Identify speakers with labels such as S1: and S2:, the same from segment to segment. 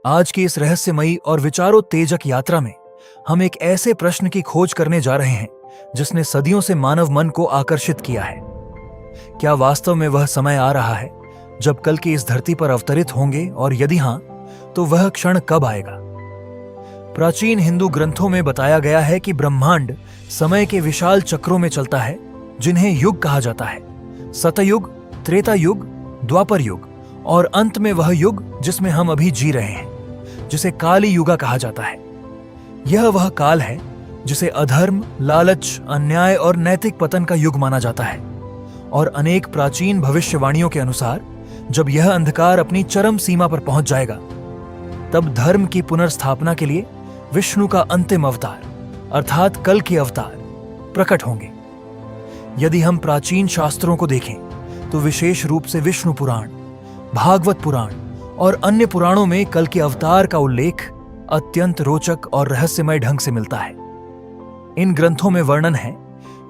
S1: आज की इस रहस्यमयी और विचारोत्तेजक यात्रा में हम एक ऐसे प्रश्न की खोज करने जा रहे हैं जिसने सदियों से मानव मन को आकर्षित किया है। क्या वास्तव में वह समय आ रहा है जब कल की इस धरती पर अवतरित होंगे, और यदि हां, तो वह क्षण कब आएगा? प्राचीन हिंदू ग्रंथों में बताया गया है कि ब्रह्मांड समय के विशाल चक्रों में चलता है, जिन्हें युग कहा जाता है। सतयुग, त्रेता युग, द्वापर युग और अंत में वह युग जिसमें हम अभी जी रहे हैं, जिसे काली युगा कहा जाता है। यह वह काल है जिसे अधर्म, लालच, अन्याय और नैतिक पतन का युग माना जाता है। और अनेक प्राचीन भविष्यवाणियों के अनुसार जब यह अंधकार अपनी चरम सीमा पर पहुंच जाएगा, तब धर्म की पुनर्स्थापना के लिए विष्णु का अंतिम अवतार अर्थात कल के अवतार प्रकट होंगे। यदि हम प्राचीन शास्त्रों को देखें तो विशेष रूप से विष्णु पुराण, भागवत पुराण और अन्य पुराणों में कल के अवतार का उल्लेख अत्यंत रोचक और रहस्यमय ढंग से मिलता है। इन ग्रंथों में वर्णन है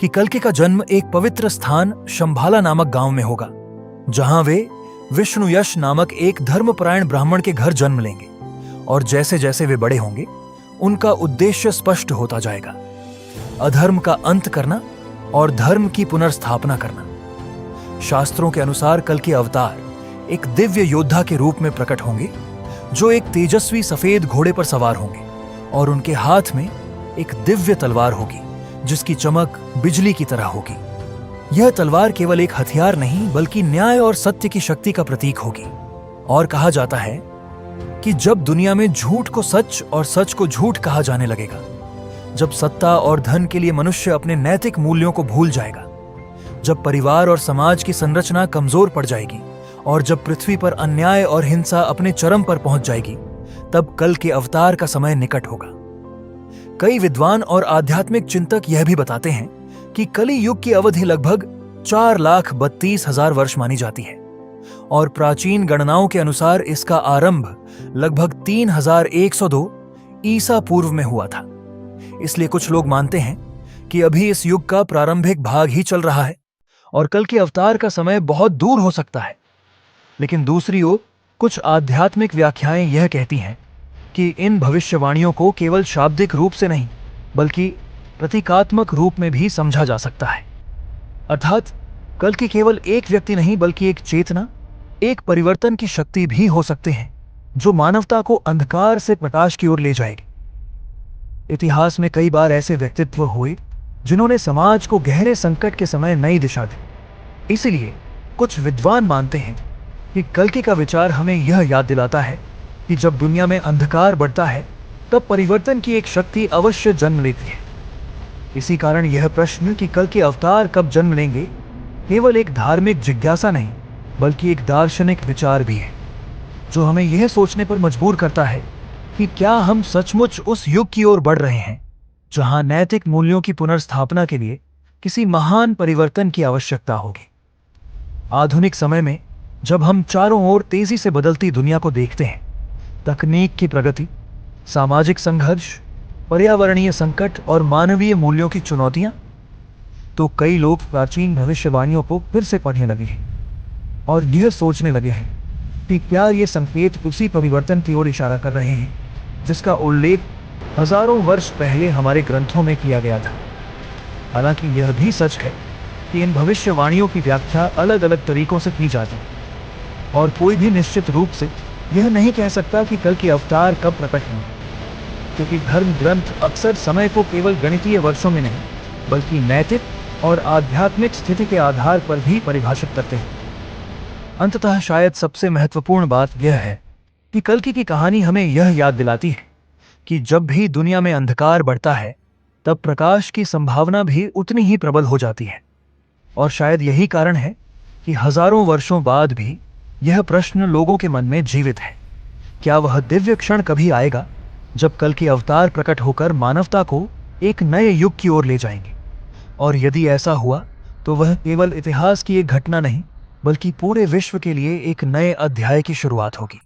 S1: कि कल्कि का जन्म एक पवित्र स्थान शंभाला नामक गांव में होगा, जहां वे विष्णु यश नामक एक धर्मपरायण ब्राह्मण के घर जन्म लेंगे। और जैसे जैसे वे बड़े होंगे, उनका उद्देश्य स्पष्ट होता जाएगा: अधर्म का अंत करना और धर्म की पुनर्स्थापना करना। शास्त्रों के अनुसार कल के अवतार एक दिव्य योद्धा के रूप में प्रकट होंगे, जो एक तेजस्वी सफेद घोड़े पर सवार होंगे और उनके हाथ में एक दिव्य तलवार होगी जिसकी चमक बिजली की तरह होगी। यह तलवार केवल एक हथियार नहीं, बल्कि न्याय और सत्य की शक्ति का प्रतीक होगी। और कहा जाता है कि जब दुनिया में झूठ को सच और सच को झूठ कहा जाने लगेगा, जब सत्ता और धन के लिए मनुष्य अपने नैतिक मूल्यों को भूल जाएगा, जब परिवार और समाज की संरचना कमजोर पड़ जाएगी और जब पृथ्वी पर अन्याय और हिंसा अपने चरम पर पहुंच जाएगी, तब कल के अवतार का समय निकट होगा। कई विद्वान और आध्यात्मिक चिंतक यह भी बताते हैं कि कली युग की अवधि लगभग 4,32,000 वर्ष मानी जाती है, और प्राचीन गणनाओं के अनुसार इसका आरंभ लगभग 3,102 ईसा पूर्व में हुआ था। इसलिए कुछ लोग मानते हैं कि अभी इस युग का प्रारंभिक भाग ही चल रहा है और कल के अवतार का समय बहुत दूर हो सकता है। लेकिन दूसरी ओर कुछ आध्यात्मिक व्याख्याएं यह कहती हैं कि इन भविष्यवाणियों को केवल शाब्दिक रूप से नहीं, बल्कि प्रतीकात्मक रूप में भी समझा जा सकता है। अर्थात कल की केवल एक व्यक्ति नहीं, बल्कि एक चेतना, एक परिवर्तन की शक्ति भी हो सकते हैं, जो मानवता को अंधकार से प्रकाश की ओर ले जाएगी। इतिहास में कई बार ऐसे व्यक्तित्व हुए जिन्होंने समाज को गहरे संकट के समय नई दिशा दी। इसलिए कुछ विद्वान मानते हैं कि कल्कि का विचार हमें यह याद दिलाता है कि जब दुनिया में अंधकार बढ़ता है, तब परिवर्तन की एक शक्ति अवश्य जन्म लेती है। इसी कारण यह प्रश्न कि कल के अवतार कब जन्म लेंगे केवल एक धार्मिक जिज्ञासा नहीं, बल्कि एक दार्शनिक विचार भी है, जो हमें यह सोचने पर मजबूर करता है कि क्या हम सचमुच उस युग की ओर बढ़ रहे हैं जहां नैतिक मूल्यों की पुनर्स्थापना के लिए किसी महान परिवर्तन की आवश्यकता होगी। आधुनिक समय में जब हम चारों ओर तेजी से बदलती दुनिया को देखते हैं, तकनीक की प्रगति, सामाजिक संघर्ष, पर्यावरणीय संकट और मानवीय मूल्यों की चुनौतियां, तो कई लोग प्राचीन भविष्यवाणियों को फिर से पढ़ने लगे हैं और यह सोचने लगे हैं कि क्या ये संकेत उसी परिवर्तन की ओर इशारा कर रहे हैं जिसका उल्लेख हजारों वर्ष पहले हमारे ग्रंथों में किया गया था। हालांकि यह भी सच है कि इन भविष्यवाणियों की व्याख्या अलग अलग तरीकों से की जाती है और कोई भी निश्चित रूप से यह नहीं कह सकता कि कल के अवतार कब प्रकट होंगे, क्योंकि धर्म ग्रंथ अक्सर समय को केवल गणितीय वर्षों में नहीं, बल्कि नैतिक और आध्यात्मिक स्थिति के आधार पर भी परिभाषित करते हैं। अंततः शायद सबसे महत्वपूर्ण बात यह है कि कल्कि की कहानी हमें यह याद दिलाती है कि जब भी दुनिया में अंधकार बढ़ता है, तब प्रकाश की संभावना भी उतनी ही प्रबल हो जाती है। और शायद यही कारण है कि हजारों वर्षों बाद भी यह प्रश्न लोगों के मन में जीवित है: क्या वह दिव्य क्षण कभी आएगा जब कल के अवतार प्रकट होकर मानवता को एक नए युग की ओर ले जाएंगे? और यदि ऐसा हुआ, तो वह केवल इतिहास की एक घटना नहीं, बल्कि पूरे विश्व के लिए एक नए अध्याय की शुरुआत होगी।